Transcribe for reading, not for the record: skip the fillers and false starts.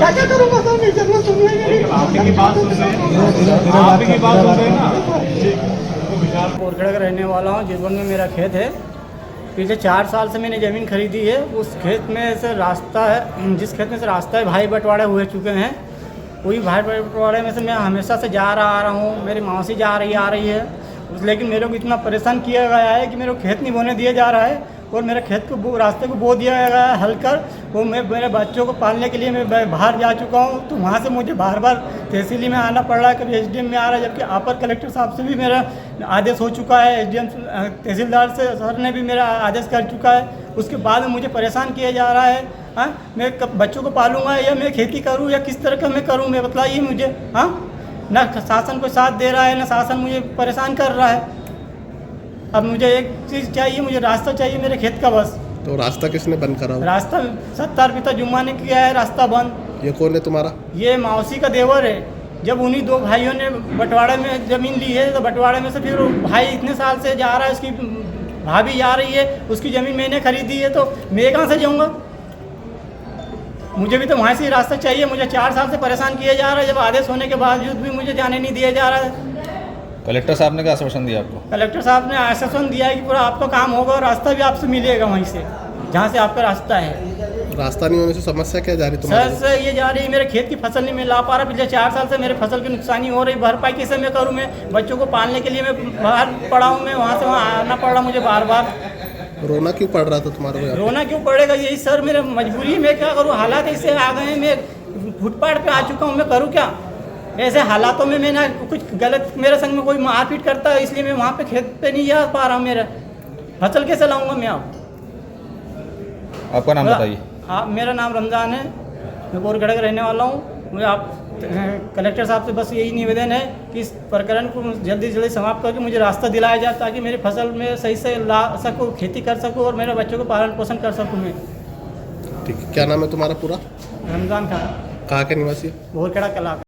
क्या करूँगा सर, नहीं जरूरत सुनिए आपकी बात कोरखेड़ा का रहने वाला हूँ। जिसवन में मेरा खेत है। पिछले 4 साल से मैंने ज़मीन खरीदी है। उस खेत में से रास्ता है, जिस खेत में से रास्ता है भाई बंटवारे हुए चुके हैं। वही भाई बंटवारे में से मैं हमेशा से जा रहा हूँ। मेरी मौसी आ रही है। लेकिन मेरे को इतना परेशान किया गया है कि मेरे को खेत नहीं बोने दिया जा रहा है और मेरे खेत को रास्ते को बो दिया गया है हल कर। वो मैं मेरे बच्चों को पालने के लिए मैं बाहर जा चुका हूँ, तो वहाँ से मुझे बार बार तहसीली में आना पड़ रहा है, कभी एसडीएम में आ रहा है, जबकि अपर कलेक्टर साहब से भी मेरा आदेश हो चुका है। एसडीएम तहसीलदार से सर ने भी मेरा आदेश कर चुका है। उसके बाद में मुझे परेशान किया जा रहा है। हाँ, मैं कब बच्चों को पालूंगा या मैं खेती करूँ या किस तरह का मैं करूँ, मैं बताइए मुझे। हाँ, ना शासन को साथ दे रहा है, ना शासन मुझे परेशान कर रहा है। अब मुझे एक चीज़ चाहिए, मुझे रास्ता चाहिए मेरे खेत का बस। तो रास्ता किसने बंद करा? रास्ता सत्तार पिता जुम्मा ने किया है रास्ता बंद। ये कौन है तुम्हारा? ये मौसी का देवर है। जब उन्हीं 2 भाइयों ने बंटवारे में ज़मीन ली है, तो बंटवारे में से फिर भाई इतने साल से जा रहा है, उसकी भाभी जा रही है, उसकी ज़मीन मैंने खरीदी है, तो मैं कहाँ से जाऊँगा? मुझे भी तो वहाँ से ही रास्ता चाहिए। मुझे 4 साल से परेशान किया जा रहा है, जब आदेश होने के बावजूद भी मुझे जाने नहीं दिया जा रहा है। कलेक्टर साहब ने क्या आश्वासन दिया आपको? कलेक्टर साहब ने आश्वासन दिया है कि पूरा आपका काम होगा और रास्ता भी आपसे मिलेगा वहीं से जहाँ से आपका रास्ता है। रास्ता नहीं होने से समस्या क्या जा रही तुम्हारी? सर ये जा रही है, मेरे खेत की फसल नहीं मैं ला पा रहा। पिछले 4 साल से मेरे फसल की नुकसानी हो रही। भरपाई कैसे मैं करूँ? मैं बच्चों को पालने के लिए मैं बाहर पड़ा हूँ, मैं वहाँ से वहाँ आना पड़ रहा मुझे बार बार। रोना क्यों पड़ रहा था तुम्हारे को? रोना क्यों पड़ेगा? यही सर मेरे मजबूरी में क्या करूँ, हालात ऐसे आ गए हैं। मैं फुटपाथ पे आ चुका हूँ, मैं करूँ क्या? ऐसे हालातों में मैं ना कुछ गलत, मेरे संग में कोई मारपीट करता है, इसलिए मैं वहाँ पे खेत पे नहीं जा पा रहा हूँ। मेरा फसल कैसे लाऊंगा मैं? आपका नाम बताइए। हाँ, मेरा नाम रमज़ान है, मैं कोरखेड़ा का रहने वाला हूँ। मुझे आप कलेक्टर साहब से बस यही निवेदन है कि इस प्रकरण को जल्दी से जल्दी समाप्त करके मुझे रास्ता दिलाया जाए, ताकि मेरी फसल में सही से ला सकूँ, खेती कर सकूँ और मेरे बच्चों को पालन पोषण कर सकूँ मैं। ठीक है, क्या नाम है तुम्हारा पूरा? रमज़ान खान। कहाँ के निवासी? कोरखेड़ा कला।